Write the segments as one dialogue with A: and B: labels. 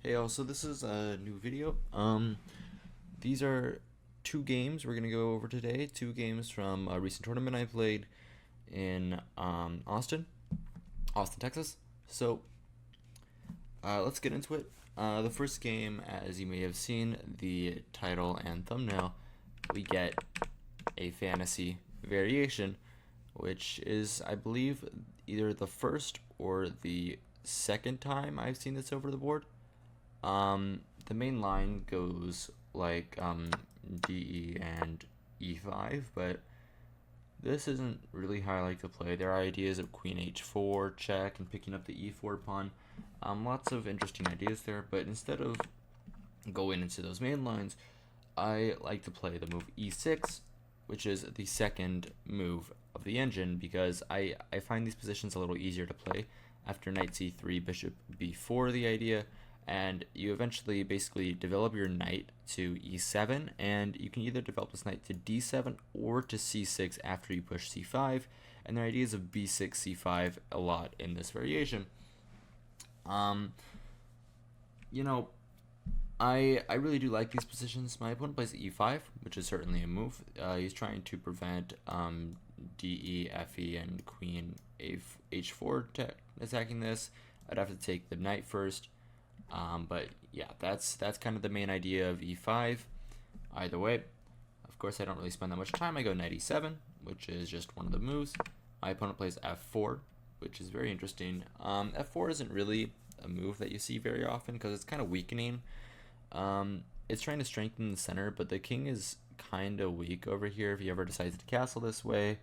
A: Hey, also, this is a new video. These are two games we're gonna go over today. Two games from a recent tournament I played in Austin, Texas. So, let's get into it. The first game, as you may have seen, the title and thumbnail, we get a fantasy variation, which is, I believe, either the first or the second time I've seen this over the board. The main line goes like DE and E5, but this isn't really how I like to play. There are ideas of Queen H4 check and picking up the E4 pawn. Lots of interesting ideas there, but instead of going into those main lines, I like to play the move E6, which is the second move of the engine, because I find these positions a little easier to play after knight c3, bishop b4, the idea, and you eventually basically develop your knight to e7, and you can either develop this knight to d7 or to c6 after you push c5, and there are ideas of b6, c5 a lot in this variation. Um, you know, I really do like these positions. My opponent plays e5, which is certainly a move. He's trying to prevent de, fe, and queen h4 attacking this. I'd have to take the knight first. But yeah, that's kind of the main idea of e5. Either way, of course, I don't really spend that much time. I go knight e7, which is just one of the moves. My opponent plays f4, which is very interesting. F4 isn't really a move that you see very often because it's kind of weakening. It's trying to strengthen the center, but the king is kind of weak over here if he ever decides to castle this way.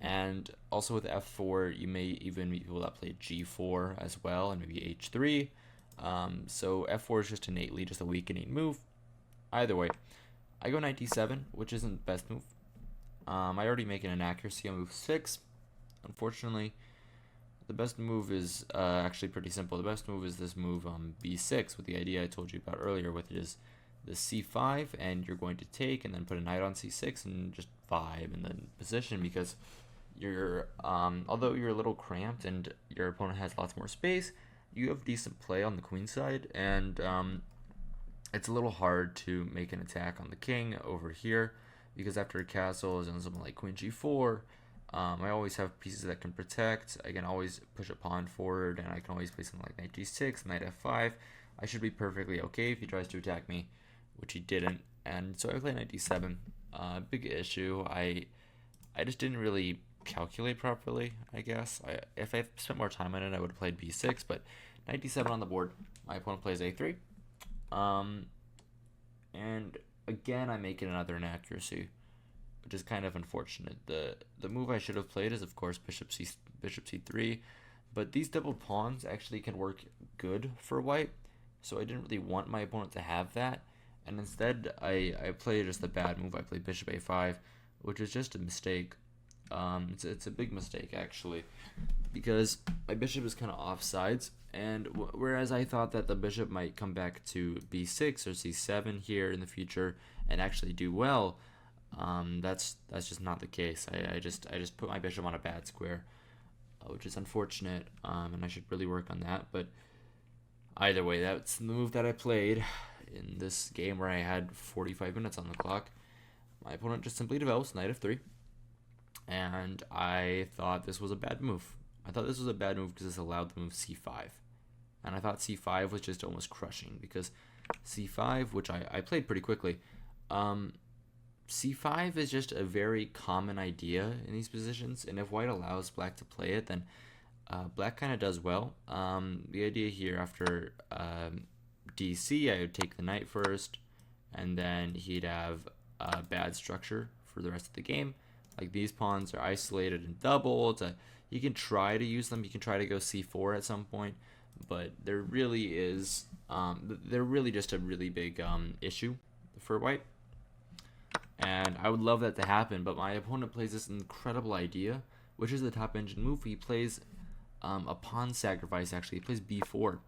A: And also with f4, you may even meet people that play g4 as well, and maybe h3. So f4 is just innately just a weakening move. Either way, I go knight d7, which isn't the best move. I already make an inaccuracy on move 6. Unfortunately, the best move is actually pretty simple. The best move is this move b6 with the idea I told you about earlier, which is the c5, and you're going to take and then put a knight on c6 and just vibe in the position, because you're although you're a little cramped and your opponent has lots more space, you have decent play on the queen side, and it's a little hard to make an attack on the king over here, because after a castle is on something like queen g4, I always have pieces that can protect. I can always push a pawn forward, and I can always play something like knight g6, knight f5. I should be perfectly okay if he tries to attack me, which he didn't, and so I play knight d7. Big issue. I just didn't really calculate properly, I guess. If I spent more time on it, I would have played b6, but knight d7 on the board. My opponent plays a3. And again, I make it another inaccuracy, which is kind of unfortunate. The move I should have played is, of course, bishop c3, but these double pawns actually can work good for white, so I didn't really want my opponent to have that, and instead I played just a bad move. I played bishop a5, which is just a mistake. It's a big mistake, actually, because my bishop is kind of off sides, and whereas I thought that the bishop might come back to b6 or c7 here in the future and actually do well, that's just not the case. I just put my bishop on a bad square, which is unfortunate, and I should really work on that. But either way, that's the move that I played in this game where I had 45 minutes on the clock. My opponent just simply develops knight f3, and I thought this was a bad move. I thought this was a bad move because this allowed the move c5, and I thought c5 was just almost crushing, because c5, which I played pretty quickly, c5 is just a very common idea in these positions, and if white allows black to play it, then black kind of does well. The idea here after dc, I would take the knight first, and then he'd have a bad structure for the rest of the game. Like, these pawns are isolated and doubled. He can try to use them. He can try to go c4 at some point, but there really is they're really just a really big issue for white. And I would love that to happen, but my opponent plays this incredible idea, which is the top engine move. He plays a pawn sacrifice, actually. He plays b4.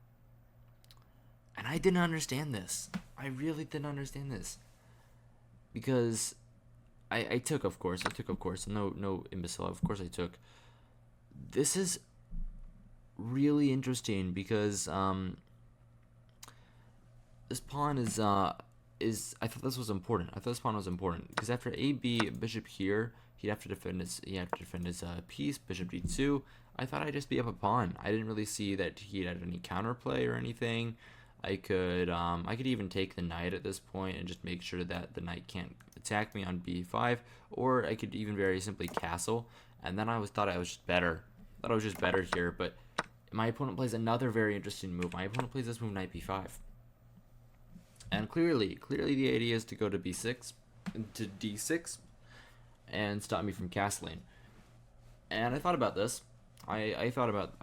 A: And I didn't understand this. I really didn't understand this. Because I took, of course. No imbecile. Of course I took. This is really interesting because this pawn is I thought this was important. I thought this pawn was important because after AB bishop here, he'd have to defend his piece. Bishop d2. I thought I'd just be up a pawn. I didn't really see that he had any counterplay or anything. I could even take the knight at this point and just make sure that the knight can't attack me on b5, or I could even very simply castle. And then thought I was just better. Thought I was just better here, but my opponent plays another very interesting move. My opponent plays this move knight b5. And clearly the idea is to go to b6, to d6, and stop me from castling. And I thought about this. I thought about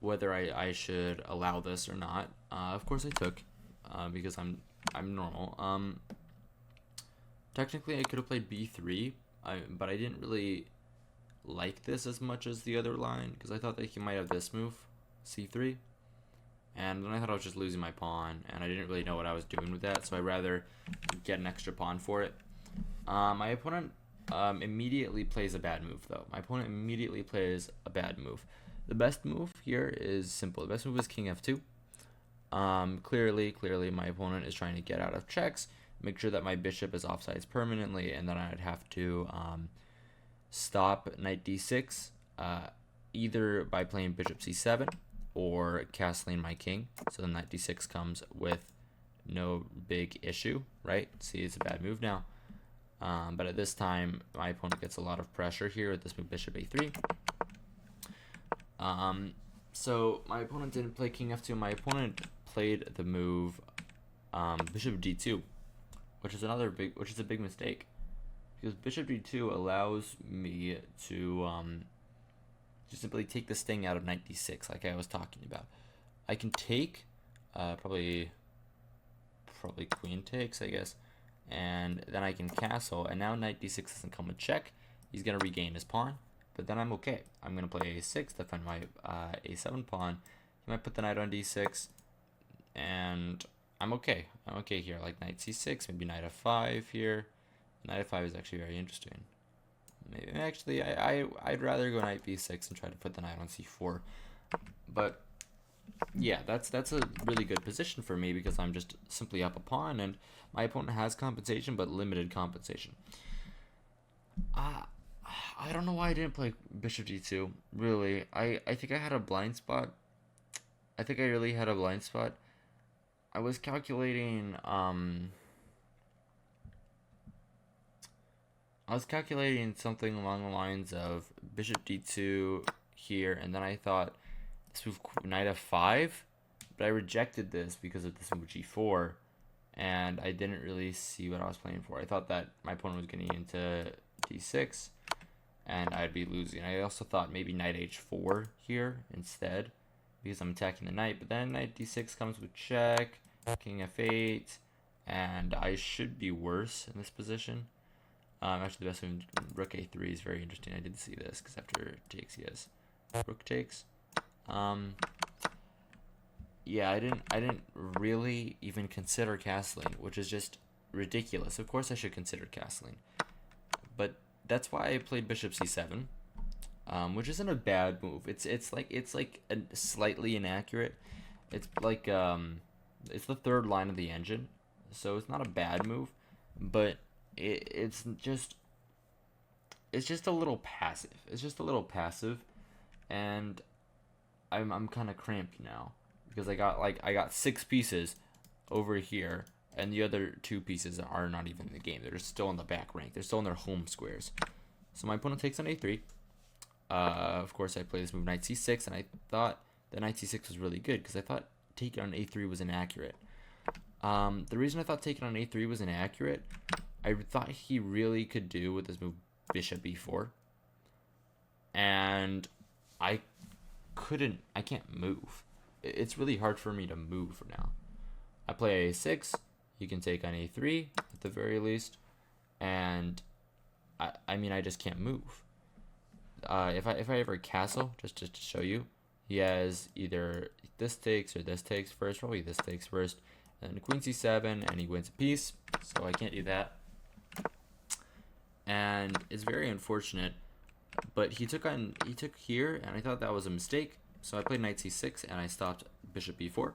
A: whether I should allow this or not. Of course I took, because I'm normal. Technically I could have played b3, but I didn't really like this as much as the other line because I thought that he might have this move, c3. And then I thought I was just losing my pawn, and I didn't really know what I was doing with that, so I'd rather get an extra pawn for it. My opponent immediately plays a bad move, though. My opponent immediately plays a bad move. The best move here is simple. The best move is king f2. Clearly, my opponent is trying to get out of checks, make sure that my bishop is offsides permanently, and then I'd have to stop knight d6, either by playing bishop c7, or castling my king, so then knight d6 comes with no big issue, right? See, it's a bad move now. But at this time, my opponent gets a lot of pressure here with this move, bishop a3. So my opponent didn't play king f2. My opponent played the move bishop d2, which is a big mistake, because bishop d2 allows me to simply take this thing out of knight d6, like I was talking about. I can take, probably queen takes, I guess, and then I can castle, and now knight d6 doesn't come with check. He's going to regain his pawn, but then I'm okay. I'm going to play a6, defend my a7 pawn. He might put the knight on d6, and I'm okay. I'm okay here, like knight c6, maybe knight f5 here. Knight f5 is actually very interesting. Maybe actually I'd rather go knight b6 and try to put the knight on c4. But yeah, that's a really good position for me because I'm just simply up a pawn, and my opponent has compensation, but limited compensation. I don't know why I didn't play bishop d2. Really, I think I had a blind spot. I think I really had a blind spot. I was calculating something along the lines of bishop d2 here, and then I thought this move knight f5, but I rejected this because of this move g4, and I didn't really see what I was playing for. I thought that my opponent was getting into d6, and I'd be losing. I also thought maybe knight h4 here instead, because I'm attacking the knight, but then knight d6 comes with check, king f8, and I should be worse in this position. Actually, the best move, rook a3 is very interesting. I did see this because after takes, he has rook takes. Yeah, I didn't really even consider castling, which is just ridiculous. Of course, I should consider castling, but that's why I played bishop c7, which isn't a bad move. It's like a slightly inaccurate. It's like it's the third line of the engine, so it's not a bad move, but it's just a little passive. It's just a little passive, and I'm kind of cramped now because I got 6 pieces over here, and the other 2 pieces are not even in the game. They're still in the back rank. They're still in their home squares. So my opponent takes on a3. Of course, I play this move knight c6, and I thought that knight c6 was really good because I thought taking on a3 was inaccurate. The reason I thought taking on a3 was inaccurate, I thought he really could do with this move bishop b4, and I can't move. It's really hard for me to move now. I play a6, he can take on a3 at the very least, and I mean I just can't move. If I ever castle, just to show you, he has either this takes or this takes first, probably this takes first, and queen c7, and he wins a piece, so I can't do that. And it's very unfortunate, but he took here, and I thought that was a mistake, so I played knight c6, and I stopped bishop b4.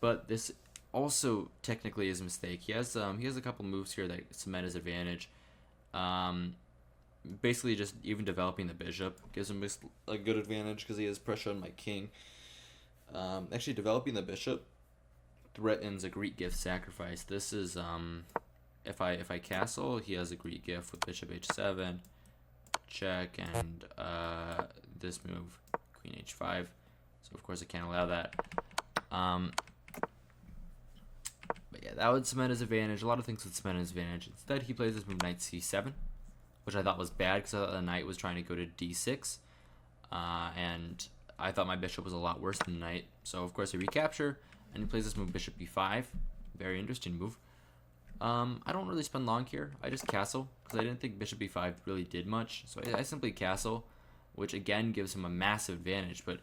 A: but this also technically is a mistake. He has a couple moves here that cement his advantage. Um, Basically, just even developing the bishop gives him a good advantage because he has pressure on my king. Actually, developing the bishop threatens a Greek gift sacrifice. This is if I castle, he has a Greek gift with bishop h7, check, and this move, queen h5. So of course I can't allow that. But yeah, that would cement his advantage. A lot of things would cement his advantage. Instead, he plays this move knight c7, which I thought was bad because I thought the knight was trying to go to d6, and I thought my bishop was a lot worse than the knight. So of course I recapture, and he plays this move bishop b5. Very interesting move. I don't really spend long here. I just castle because I didn't think bishop b5 really did much. So I simply castle, which again gives him a massive advantage. But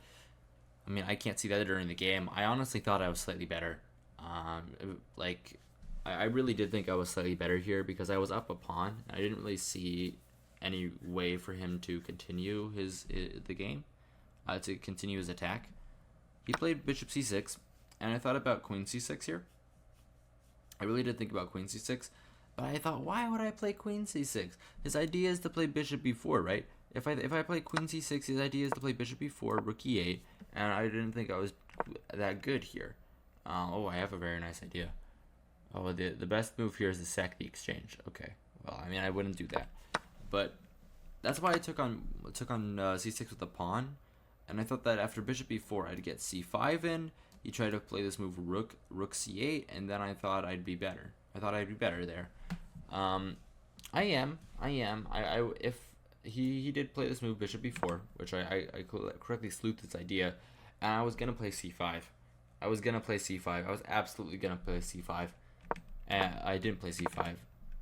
A: I mean, I can't see that during the game. I honestly thought I was slightly better. I really did think I was slightly better here because I was up a pawn. I didn't really see any way for him to continue the game, to continue his attack. He played bishop c6, and I thought about queen c6 here. I really did think about queen c6, but I thought, why would I play queen c6? His idea is to play bishop b4, right? If I play queen c6, his idea is to play bishop b4, rook e8, and I didn't think I was that good here. Oh, I have a very nice idea. Oh, the best move here is to sack the exchange. Okay, well, I mean, I wouldn't do that, but that's why I took on c6 with the pawn, and I thought that after bishop b4, I'd get c5 in. He tried to play this move rook c8, and then I thought I'd be better. I thought I'd be better there. If he did play this move bishop b4, which I correctly sleuthed this idea, and I was gonna play c5. I was absolutely gonna play c5. And I didn't play c5.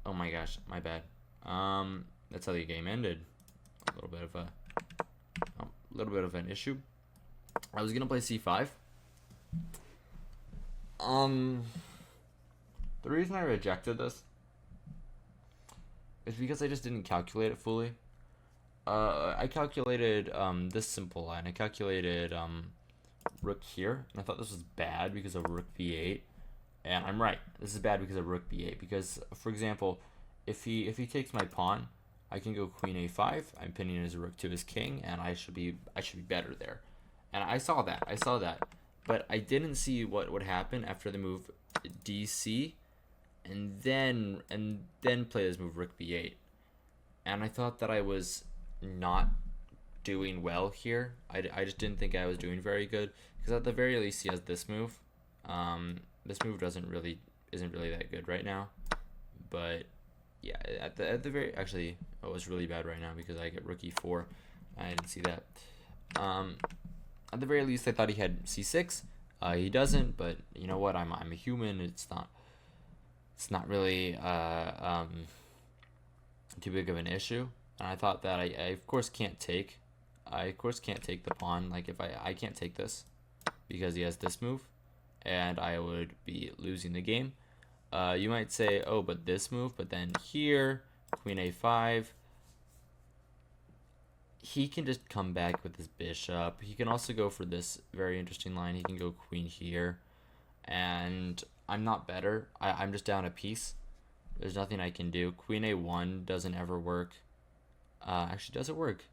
A: Oh my gosh, my bad. That's how the game ended. A little bit of an issue. I was gonna play c5. The reason I rejected this is because I just didn't calculate it fully. I calculated this simple line. I calculated rook here, and I thought this was bad because of rook b8. And I'm right. This is bad because of rook b8. Because, for example, if he takes my pawn, I can go queen a5. I'm pinning his rook to his king, and I should be better there. And I saw that. But I didn't see what would happen after the move dc, and then play this move rook b8. And I thought that I was not doing well here. I just didn't think I was doing very good because at the very least he has this move. This move isn't really that good right now, but yeah, at the very actually it was really bad right now because I get rook e4. I didn't see that. At the very least, I thought he had c6. He doesn't, but you know what? I'm a human. It's not really too big of an issue. And I thought that I of course can't take. I of course can't take the pawn. Like if I can't take this because he has this move, and I would be losing the game. You might say, oh, but this move, but then here, queen a5, he can just come back with his bishop. He can also go for this very interesting line. He can go queen here, and I'm not better. I'm just down a piece. There's nothing I can do. Queen a1 doesn't ever work. Actually, does it work?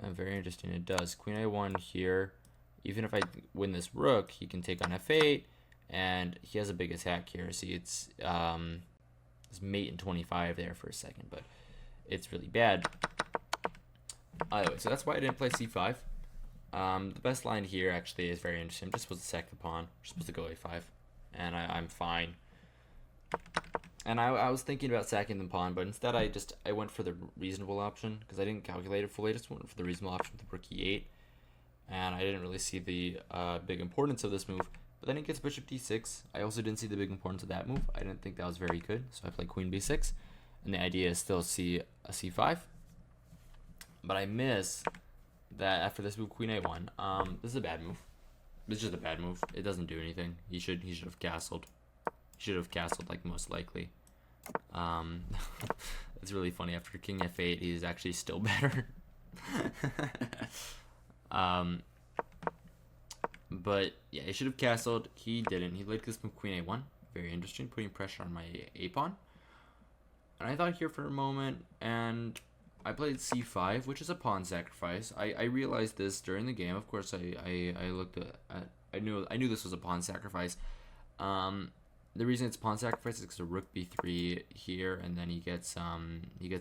A: Very interesting. It does. Queen a1 here. Even if I win this rook, he can take on f8, and he has a big attack here. See, it's mate in 25 there for a second, but it's really bad. Anyway, so that's why I didn't play c5. The best line here actually is very interesting. I'm just supposed to sack the pawn. I'm supposed to go a5, and I'm fine. And I was thinking about sacking the pawn, but instead I went for the reasonable option because I didn't calculate it fully. I just went for the reasonable option with the rook e8. And I didn't really see the big importance of this move. But then he gets bishop d6. I also didn't see the big importance of that move. I didn't think that was very good. So I played queen b6. And the idea is still c5. But I miss that after this move, queen a1. This is a bad move. It's just a bad move. It doesn't do anything. He should have castled. He should have castled, like, most likely. It's really funny. After king f8, he's actually still better. But yeah, he should have castled. He didn't. He laid this move queen a1. Very interesting, putting pressure on my a pawn. And I thought here for a moment, and I played c5, which is a pawn sacrifice. I realized this during the game. Of course, I looked at I knew this was a pawn sacrifice. The reason it's pawn sacrifice is because of rook b3 here, and then he gets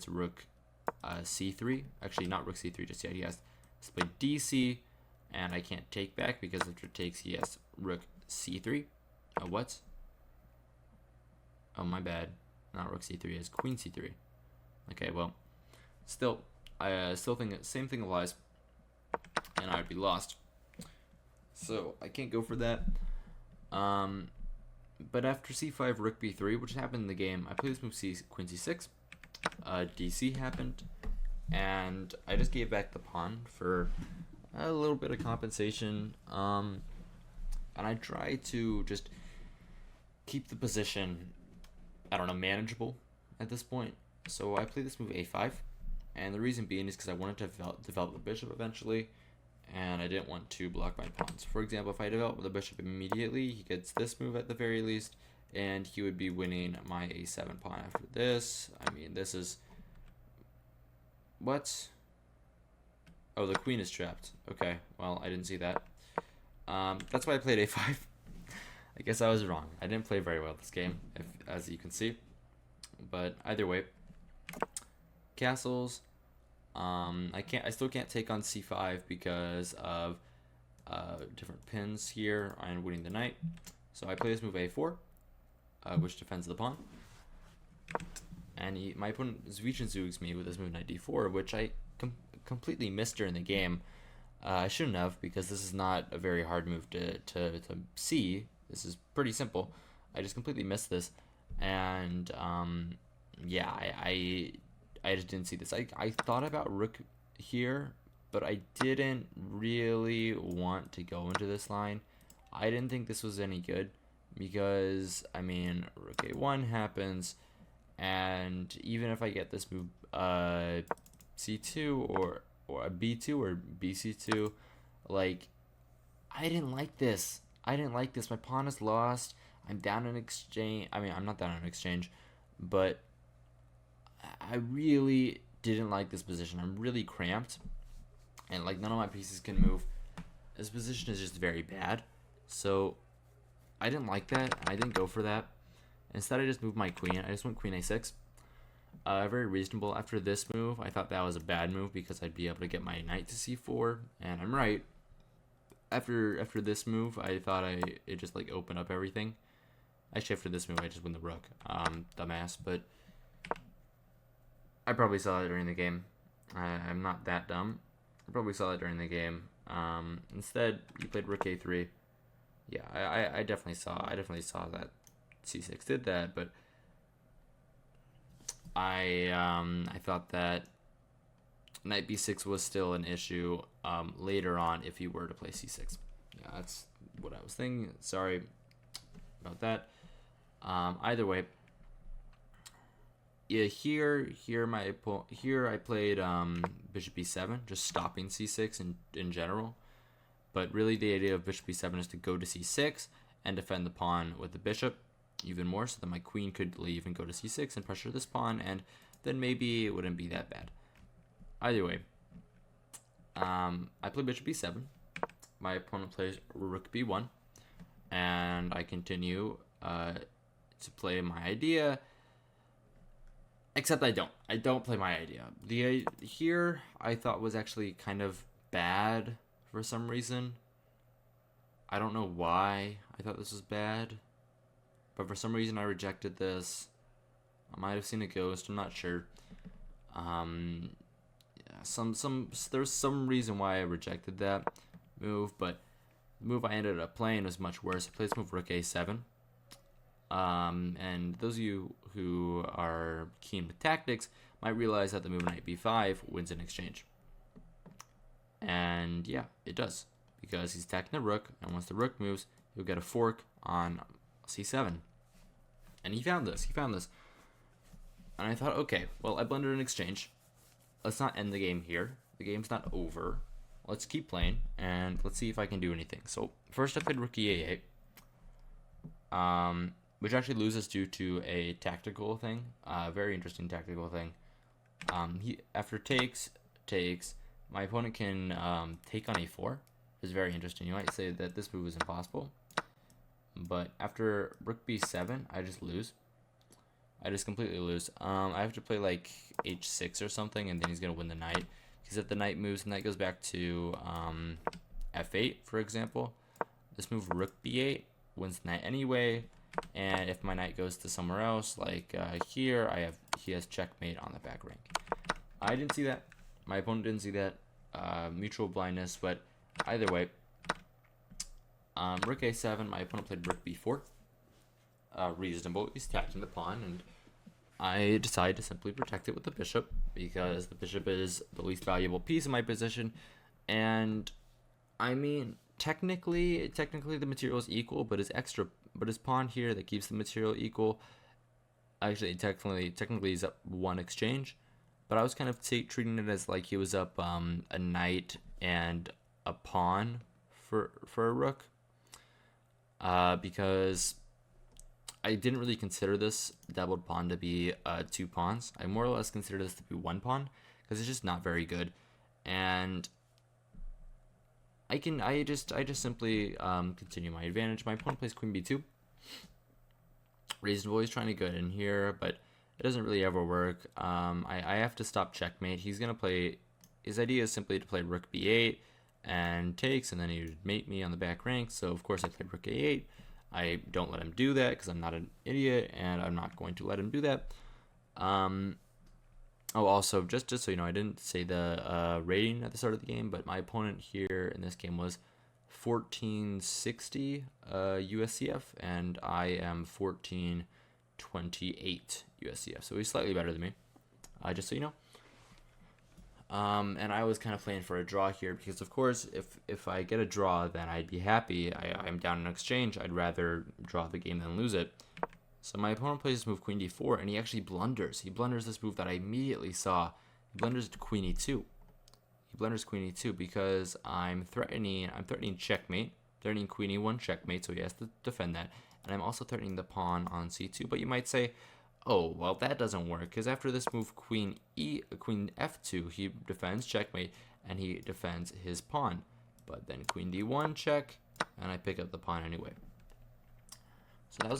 A: rook c3. Actually, not rook c3 just yet. He has to play dc, and I can't take back because after it takes, he has rook c3. What? Oh, my bad. Not rook c3, is queen c3. Okay, well, still, I still think the same thing applies, and I would be lost. So I can't go for that. But after c5, rook b3, which happened in the game, I played this move queen c6. dc happened, and I just gave back the pawn for a little bit of compensation. And I tried to just keep the position, I don't know, manageable at this point. So I played this move a5, and the reason being is because I wanted to develop the bishop eventually, and I didn't want to block my pawns. For example, if I develop the bishop immediately, he gets this move at the very least, and he would be winning my a7 pawn after this. I mean, this is... What? Oh, the queen is trapped. Okay, well, I didn't see that. That's why I played a5. I guess I was wrong. I didn't play very well this game, as you can see. But either way, castles. I still can't take on c5 because of different pins here and winning the knight. So I play this move a4, which defends the pawn. And my opponent Zwiechenzugs me with this move knight d4, which I completely missed during the game. I shouldn't have, because this is not a very hard move to see. This is pretty simple. I just completely missed this, and yeah, I just didn't see this. I thought about rook here, but I didn't really want to go into this line. I didn't think this was any good because, I mean, rook a1 happens, and even if I get this move c2 or a b2 or bc2, like, I didn't like this. I didn't like this. My pawn is lost. I'm down in exchange. I mean, I'm not down in exchange, but I really didn't like this position. I'm really cramped, and like none of my pieces can move. This position is just very bad. So I didn't like that. I didn't go for that. Instead, I just moved my queen. I just went queen a6. Very reasonable. After this move, I thought that was a bad move because I'd be able to get my knight to c4, and I'm right. After this move, I thought it just like opened up everything. Actually, after this move, I just win the rook. Dumbass, but I probably saw it during the game. I'm not that dumb. I probably saw it during the game. Instead, you played rook a3. Yeah, I definitely saw that c6 did that, but I thought that knight b6 was still an issue later on if you were to play c6. Yeah, that's what I was thinking. Sorry about that. Either way, yeah, here I played bishop b7, just stopping c6 in general. But really, the idea of bishop b7 is to go to c6 and defend the pawn with the bishop even more, so that my queen could leave and go to c6 and pressure this pawn, and then maybe it wouldn't be that bad. Either way, I play bishop b7. My opponent plays rook b1, and I continue to play my idea. Except I don't. I don't play my idea. The here I thought was actually kind of bad for some reason. I don't know why I thought this was bad, but for some reason I rejected this. I might have seen a ghost. I'm not sure. There's some reason why I rejected that move, but the move I ended up playing was much worse. I played this move rook a7. And those of you who are keen with tactics might realize that the move knight b5 wins in exchange. And yeah, it does, because he's attacking the rook, and once the rook moves, he'll get a fork on c7. And he found this. And I thought, okay, well, I blundered an exchange. Let's not end the game here. The game's not over. let's keep playing and let's see if I can do anything. So first I played rook e8, which actually loses due to a tactical thing, very interesting tactical thing. He after takes, my opponent can take on a4. It's very interesting. You might say that this move is impossible, but after rook b7, I just lose. I just completely lose. I have to play like h6 or something, and then he's gonna win the knight. Because if the knight moves, the knight goes back to f8, for example. This move rook b8 wins the knight anyway, and if my knight goes to somewhere else, like here, he has checkmate on the back rank. I didn't see that. My opponent didn't see that. Mutual blindness, but either way, rook a7. My opponent played rook b4. Reasonable. He's attacking the pawn, and I decided to simply protect it with the bishop because the bishop is the least valuable piece in my position. And I mean, technically the material is equal, but his pawn here that keeps the material equal. Actually, technically he's up one exchange, but I was kind of treating it as like he was up a knight and a pawn for a rook, because I didn't really consider this doubled pawn to be 2 pawns. I more or less consider this to be 1 pawn because it's just not very good. And I just simply continue my advantage. My opponent plays queen b2. Reasonable. He's trying to get in here, but it doesn't really ever work. I have to stop checkmate. He's gonna play. His idea is simply to play rook b8 and takes, and then he would mate me on the back rank. So of course I played rook a8. I don't let him do that because I'm not an idiot, and I'm not going to let him do that. Oh, also, just so you know, I didn't say the rating at the start of the game, but my opponent here in this game was 1460 USCF, and I am 1428 USCF, so he's slightly better than me, just so you know. And I was kind of playing for a draw here because, of course, if I get a draw, then I'd be happy. I'm down in exchange. I'd rather draw the game than lose it. So my opponent plays this move queen d4, and he actually blunders. He blunders this move that I immediately saw. He blunders to queen e2. He blunders queen e2 because I'm threatening checkmate, threatening queen e1 checkmate, so he has to defend that. And I'm also threatening the pawn on c2. But you might say, oh, well, that doesn't work, because after this move queen f2, he defends checkmate, and he defends his pawn. But then queen d1 check, and I pick up the pawn anyway. So that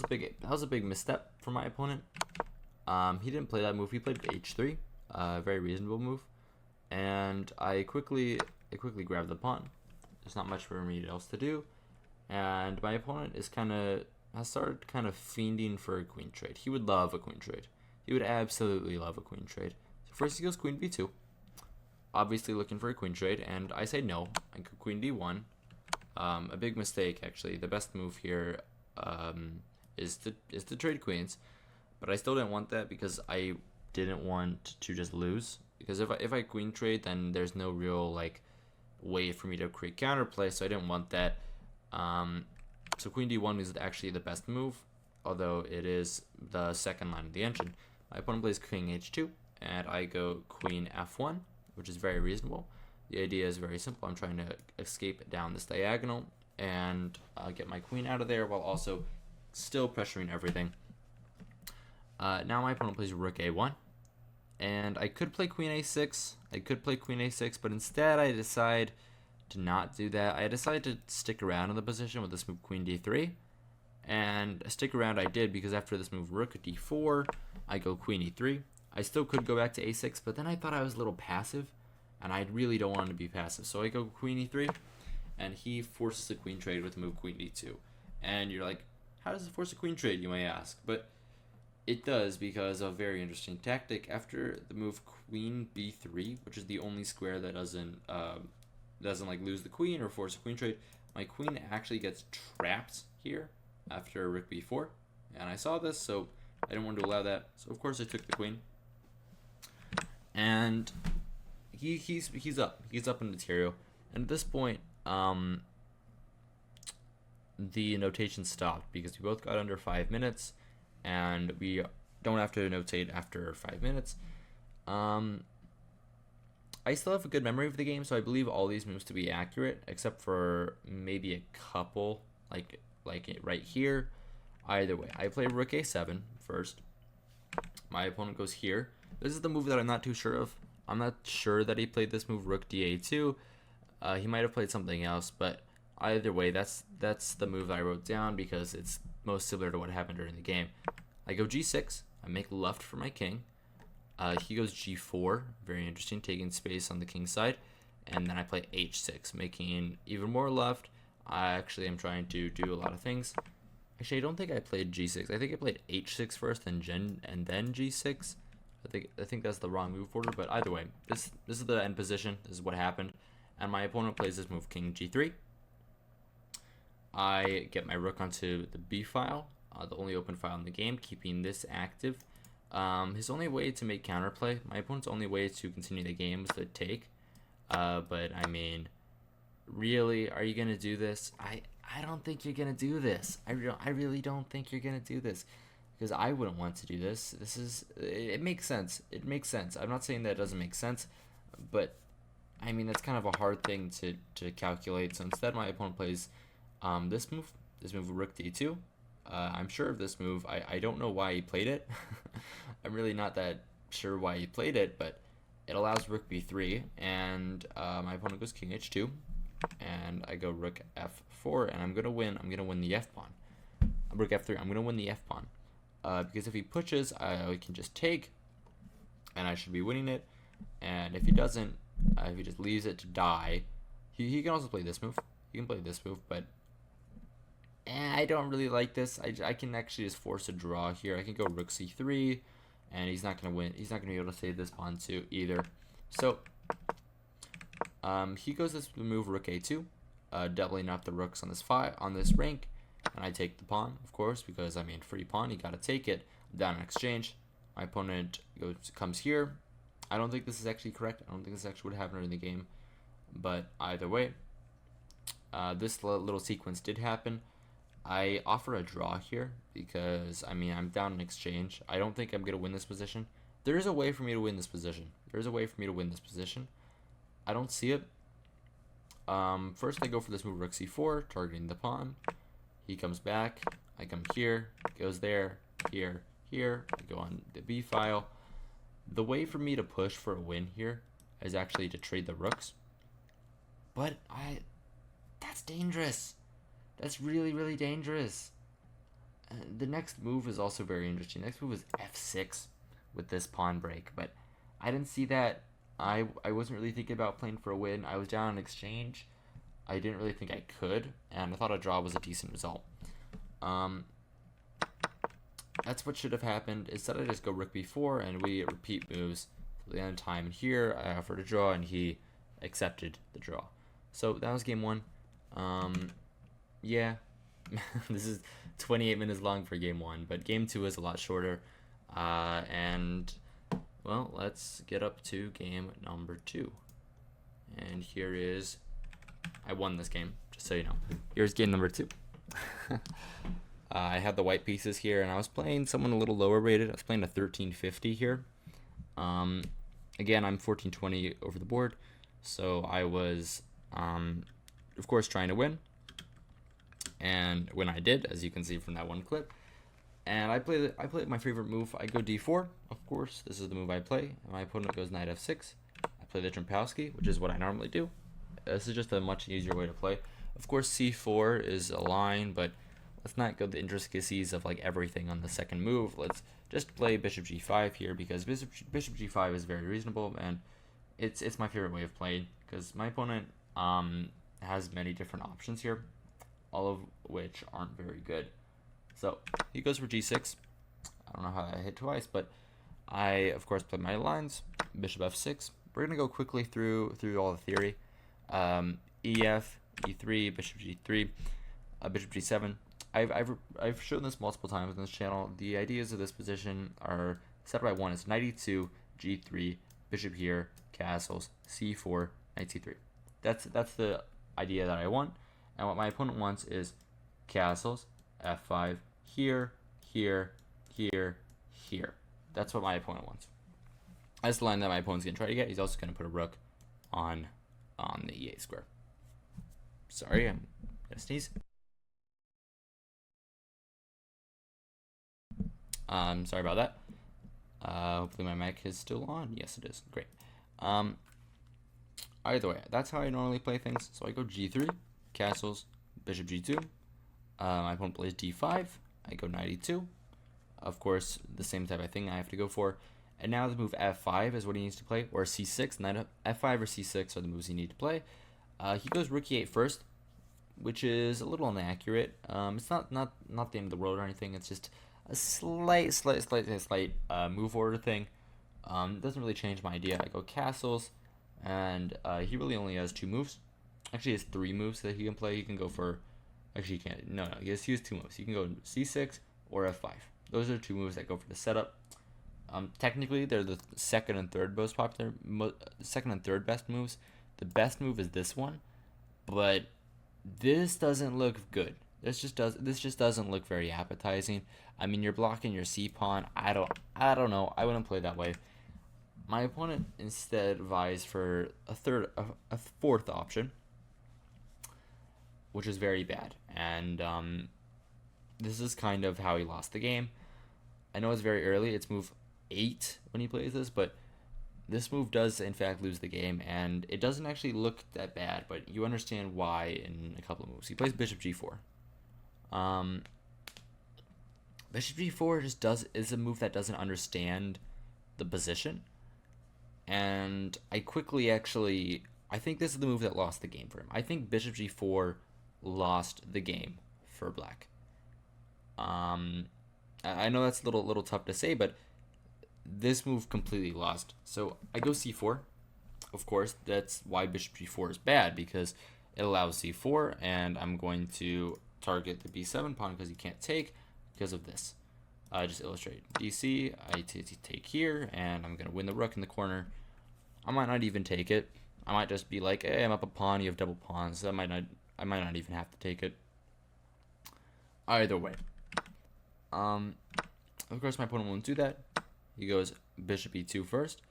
A: was a big misstep for my opponent. He didn't play that move. He played h3, very reasonable move, and I quickly grabbed the pawn. There's not much for me else to do, and my opponent has started kind of fiending for a queen trade. He would love a queen trade. He would absolutely love a queen trade. So first he goes queen b2, obviously looking for a queen trade, and I say no. I go queen d1. A big mistake, actually. The best move here is to trade queens, but I still didn't want that because I didn't want to just lose. Because if I queen trade, then there's no real way for me to create counterplay, so I didn't want that. So queen d1 is actually the best move, although it is the second line of the engine. My opponent plays king h2, and I go queen f1, which is very reasonable. The idea is very simple. I'm trying to escape down this diagonal and get my queen out of there while also still pressuring everything. Now my opponent plays rook a1, and I could play queen a6. But instead I decide to not do that. I decided to stick around in the position with this move queen d3, and stick around I did because after this move rook d4, I go queen e3. I still could go back to a6, but then I thought I was a little passive, and I really don't want to be passive, so I go queen e3, and he forces a queen trade with the move queen d2. And you're like, how does it force a queen trade, you may ask? But it does because of a very interesting tactic. After the move queen b3, which is the only square that doesn't lose the queen or force a queen trade, my queen actually gets trapped here after rook b4, and I saw this, so I didn't want to allow that. So of course I took the queen, and he's up in material, and at this point the notation stopped because we both got under 5 minutes, and we don't have to notate after 5 minutes. I still have a good memory of the game, so I believe all these moves to be accurate, except for maybe a couple, like it right here. Either way, I play rook a7 first. My opponent goes here. This is the move that I'm not too sure of. I'm not sure that he played this move, rook da2. He might have played something else, but either way, that's the move that I wrote down because it's most similar to what happened during the game. I go g6. I make left for my king. He goes g4. Very interesting, taking space on the king side. And then I play h6, making even more left. I actually am trying to do a lot of things. Actually, I don't think I played g6. I think I played h6 first, and then g6. I think that's the wrong move order. But either way, this is the end position. This is what happened. And my opponent plays this move, king g3. I get my rook onto the b file, the only open file in the game, keeping this active. His only way to make counterplay, my opponent's only way to continue the game was to take. But I mean, really, are you gonna do this? I don't think you're gonna do this. I really don't think you're gonna do this, because I wouldn't want to do this. It makes sense. It makes sense. I'm not saying that it doesn't make sense, but I mean, that's kind of a hard thing to calculate. So instead, my opponent plays this move rook d2. I'm sure of this move. I don't know why he played it. I'm really not that sure why he played it, but it allows rook b3, and my opponent goes king h2, and I go rook f4, and I'm gonna win. I'm gonna win the f pawn. Rook f3. I'm gonna win the f pawn because if he pushes, I can just take, and I should be winning it. And if he doesn't, if he just leaves it to die, he can also play this move. He can play this move, but I don't really like this. I can actually just force a draw here. I can go rook c3, and he's not gonna win. He's not gonna be able to save this pawn too either. So he goes this move rook a2, doubling up the rooks on this rank, and I take the pawn, of course, because I mean free pawn. You gotta take it. Down in exchange. My opponent comes here. I don't think this is actually correct. I don't think this actually would happen in the game, but either way, this little sequence did happen. I offer a draw here because, I mean, I'm down in exchange. I don't think I'm going to win this position. There is a way for me to win this position. I don't see it. First, I go for this move rook c4, targeting the pawn. He comes back. I come here. Goes there. Here. I go on the b file. The way for me to push for a win here is actually to trade the rooks. But that's dangerous. That's really, really dangerous. The next move is also very interesting. Next move is f6 with this pawn break, but I didn't see that. I wasn't really thinking about playing for a win. I was down in exchange. I didn't really think I could, and I thought a draw was a decent result. That's what should have happened. Instead, I just go rook b4, and we repeat moves till the end of time. Here, I offered a draw, and he accepted the draw. So that was game one. Yeah, this is 28 minutes long for game one, but game two is a lot shorter. And, well, let's get up to game number two. And here is, I won this game, just so you know. Here's game number two. I had the white pieces here, and I was playing someone a little lower rated. I was playing a 1350 here. Again, I'm 1420 over the board, so I was, of course, trying to win. And when I did, as you can see from that one clip, and I played my favorite move. I go d4, of course. This is the move I play. My opponent goes knight f6. I play the Trempowski, which is what I normally do. This is just a much easier way to play. Of course, c4 is a line, but let's not go the intricacies of like everything on the second move. Let's just play bishop g5 here because bishop g5 is very reasonable, and it's my favorite way of playing because my opponent has many different options here, all of which aren't very good. So he goes for g6. I don't know how I hit twice, but I of course play my lines. Bishop f6. We're gonna go quickly through all the theory. Ef, e3, bishop g3, bishop g7. I've shown this multiple times on this channel. The ideas of this position are set by one. It's knight e2, g3, bishop here, castles, c4, knight c3. That's the idea that I want. And what my opponent wants is castles, f5, here, here, here, here. That's what my opponent wants. That's the line that my opponent's going to try to get. He's also going to put a rook on the e8 square. Sorry, I'm gonna sneeze. Sorry about that. Hopefully my mic is still on. Yes, it is. Great. Either way, that's how I normally play things. So I go g3, castles, bishop g2. My opponent plays d5. I go knight e2. Of course, the same type of thing I have to go for. And now the move f5 is what he needs to play, or c6. Knight f5 or c6 are the moves he needs to play. He goes rook e8 first, which is a little inaccurate. It's not the end of the world or anything. It's just a slight move order thing. It doesn't really change my idea. I go castles, and he really only has 2 moves. Actually, he has 3 moves that he can play. He can go for, actually he can't. No, he has 2 moves. He can go c6 or f5. Those are 2 moves that go for the setup. Technically, they're the second and third most popular, second and third best moves. The best move is this one, but this doesn't look good. This just doesn't look very appetizing. I mean, you're blocking your c pawn. I don't know. I wouldn't play that way. My opponent instead vies for a fourth option, which is very bad. And this is kind of how he lost the game. I know it's very early. It's move 8 when he plays this, but this move does in fact lose the game, and it doesn't actually look that bad, but you understand why in a couple of moves. He plays bishop g4. Bishop g4 is a move that doesn't understand the position, and I think this is the move that lost the game for him. I think bishop g4 lost the game for black. I know that's a little tough to say, but this move completely lost. So I go c4. Of course, that's why bishop g4 is bad, because it allows c4, and I'm going to target the b7 pawn because you can't take because of this. I just illustrate dc. I take here, and I'm going to win the rook in the corner. I might not even take it. I might just be like, hey, I'm up a pawn, you have double pawns. So I might not even have to take it. Either way. Of course, my opponent won't do that. He goes bishop e2 first,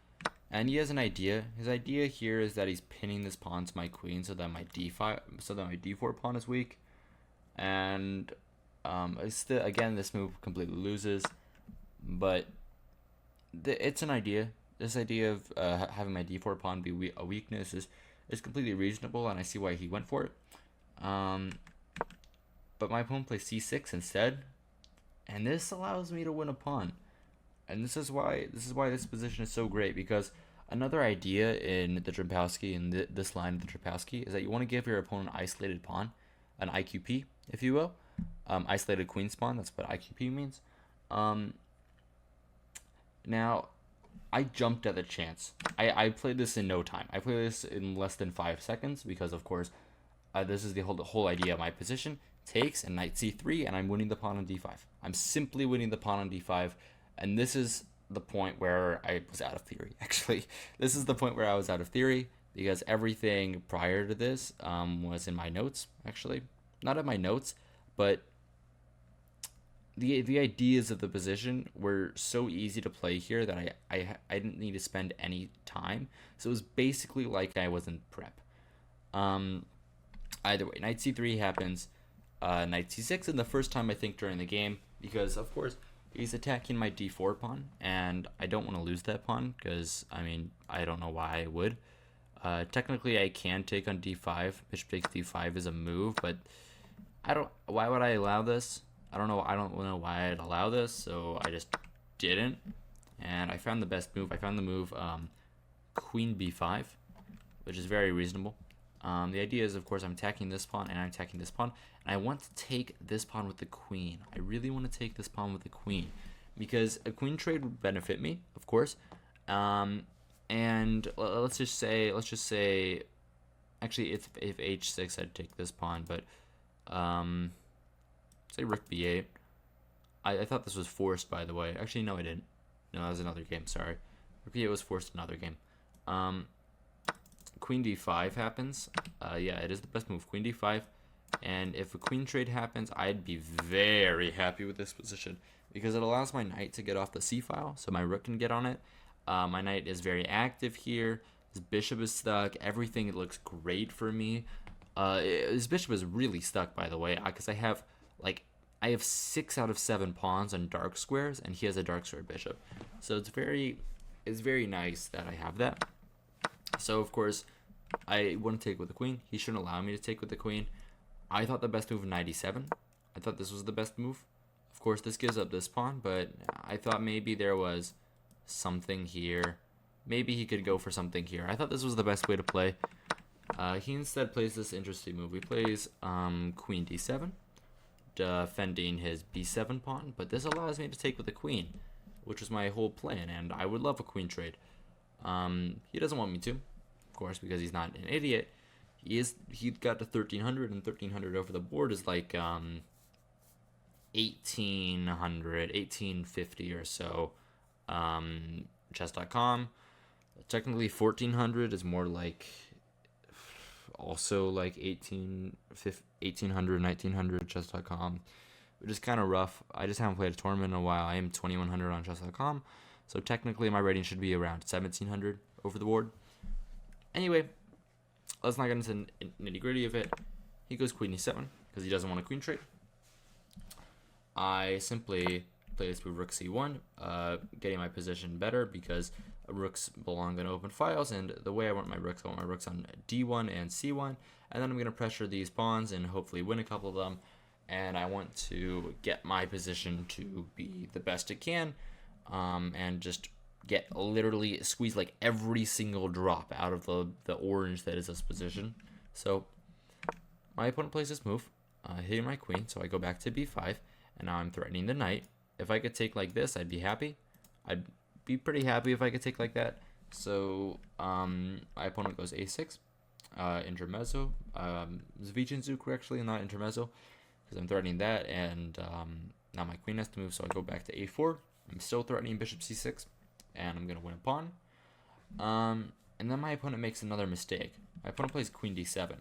A: and he has an idea. His idea here is that he's pinning this pawn to my queen so that my d4 pawn is weak. And again, this move completely loses, but it's an idea. This idea of having my d4 pawn be a weakness is completely reasonable, and I see why he went for it. But my opponent plays c6 instead, and this allows me to win a pawn. And this is why this position is so great, because another idea in the Trepowski, in this line of the Trepowski, is that you want to give your opponent an isolated pawn, an IQP, if you will. Isolated queen's pawn, that's what IQP means. Now, I jumped at the chance. I played this in no time. I played this in less than 5 seconds, because of course, this is the whole idea of my position. Takes and knight c3, and I'm winning the pawn on d5. I'm simply winning the pawn on d5. And this is the point where I was out of theory, actually. This is the point where I was out of theory, because everything prior to this was in my notes, actually. Not in my notes, but the ideas of the position were so easy to play here that I didn't need to spend any time. So it was basically like I was in prep. Either way, knight c3 happens, knight c6, and the first time I think during the game, because of course he's attacking my d4 pawn, and I don't want to lose that pawn, because, I mean, I don't know why I would. Technically, I can take on d5. Bishop takes d5 is a move, but why would I allow this? I don't know why I'd allow this, so I just didn't. And I found the best move. I found the move queen b5, which is very reasonable. The idea is, of course, I'm attacking this pawn and I'm attacking this pawn, and I want to take this pawn with the queen. I really want to take this pawn with the queen, because a queen trade would benefit me, of course. And let's just say, actually, if h6, I'd take this pawn, but say rook b8. I thought this was forced, by the way. Actually, no, I didn't. No, that was another game. Sorry, rook b8 was forced another game. Queen d5 happens. Yeah, it is the best move, queen d5. And if a queen trade happens, I'd be very happy with this position, because it allows my knight to get off the c-file, so my rook can get on it. My knight is very active here. His bishop is stuck. Everything looks great for me. His bishop is really stuck, by the way, because I have 6 out of 7 pawns on dark squares, and he has a dark square bishop. So it's very nice that I have that. So of course, I wouldn't take with the queen. He shouldn't allow me to take with the queen. I thought the best move knight e7. I thought this was the best move. Of course, this gives up this pawn, but I thought maybe there was something here. Maybe he could go for something here. I thought this was the best way to play. He instead plays this interesting move. He plays queen d7, defending his b7 pawn, but this allows me to take with the queen, which was my whole plan, and I would love a queen trade. He doesn't want me to, of course, because he's not an idiot. He got to 1300, and 1300 over the board is like 1800, 1850 or so. Chess.com. Technically 1400 is more like also like 1800, 1900 chess.com, which is kind of rough. I just haven't played a tournament in a while. I am 2100 on chess.com, so technically my rating should be around 1700 over the board. Anyway, let's not get into the nitty gritty of it. He goes queen e7 because he doesn't want a queen trade. I simply play this move rook c1, getting my position better because rooks belong in open files, and the way I want my rooks on d1 and c1, and then I'm going to pressure these pawns and hopefully win a couple of them, and I want to get my position to be the best it can, and just get literally squeeze like every single drop out of the orange that is this position. So my opponent plays this move, hitting my queen, so I go back to b5, and now I'm threatening the knight. If I could take like this, I'd be happy. I'd be pretty happy if I could take like that. So my opponent goes a6, intermezzo, Zvichenzuk actually, not intermezzo, because I'm threatening that, and now my queen has to move, so I go back to a4. I'm still threatening bishop c6, and I'm going to win a pawn. And then my opponent makes another mistake. My opponent plays queen d7.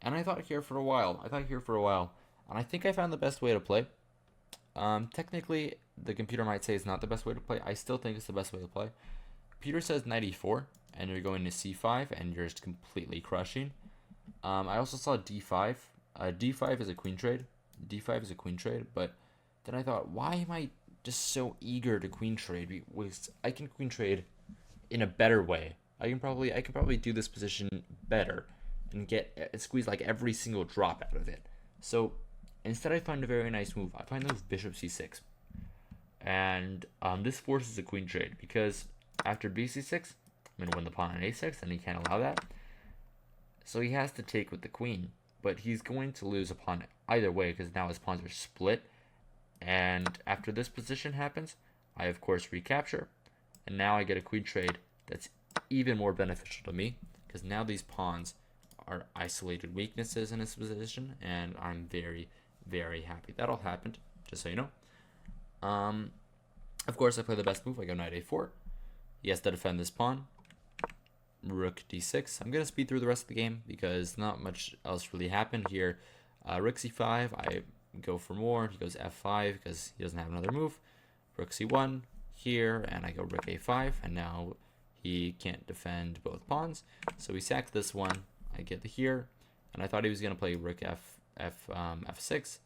A: And I thought here for a while, and I think I found the best way to play. Technically, the computer might say it's not the best way to play. I still think it's the best way to play. Computer says knight e4, and you're going to c5, and you're just completely crushing. I also saw d5. D5 is a queen trade. D5 is a queen trade, but then I thought, why am I just so eager to queen trade? Because I can queen trade in a better way. I can probably do this position better and squeeze like every single drop out of it. So instead, I find a very nice move. I find the move bishop c6, and this forces a queen trade because after bc6, I'm gonna win the pawn on a6, and he can't allow that. So he has to take with the queen, but he's going to lose a pawn either way because now his pawns are split. And after this position happens, I of course recapture, and now I get a queen trade that's even more beneficial to me because now these pawns are isolated weaknesses in his position, and I'm very, very happy that all happened, just so you know. Of course, I play the best move. I go knight a4. He has to defend this pawn. Rook d6. I'm going to speed through the rest of the game because not much else really happened here. Rook c5. I go for more. He goes f5 because he doesn't have another move. Rook c1 here, and I go rook a5, and now he can't defend both pawns. So he sacks this one. I get the here, and I thought he was going to play rook f6,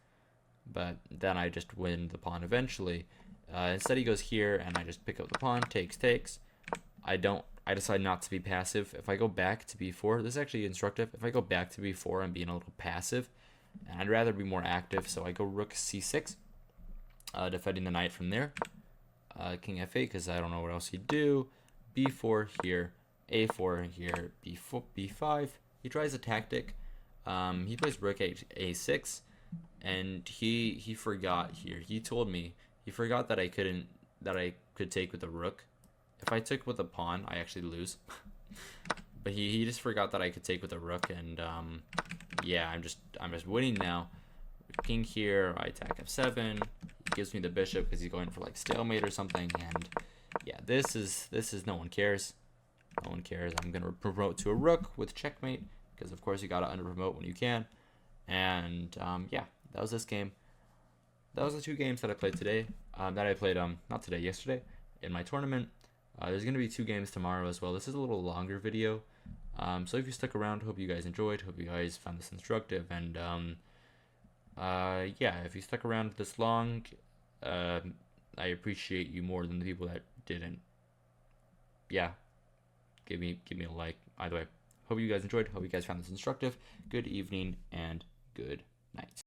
A: but then I just win the pawn eventually. Instead he goes here, and I just pick up the pawn, takes. I decide not to be passive. If I go back to b4, this is actually instructive. If I go back to b4, I'm being a little passive, and I'd rather be more active, so I go rook c6, defending the knight from there. King f8, because I don't know what else he'd do. b4 here, a4 here, b5. He tries a tactic. He plays rook a6, and he forgot here. He told me he forgot that I could take with the rook. If I took with a pawn, I actually lose. But he just forgot that I could take with a rook, and yeah, I'm just winning now. King here, I attack f7. He gives me the bishop because he's going for like stalemate or something, and yeah, this is no one cares. No one cares. I'm gonna promote to a rook with checkmate because of course you gotta under promote when you can. And yeah, that was this game. That was the 2 games that I played today. That I played not today, yesterday in my tournament. There's going to be 2 games tomorrow as well. This is a little longer video. So if you stuck around, hope you guys enjoyed. Hope you guys found this instructive. And yeah, if you stuck around this long, I appreciate you more than the people that didn't. Yeah, give me a like. Either way, hope you guys enjoyed. Hope you guys found this instructive. Good evening and good night.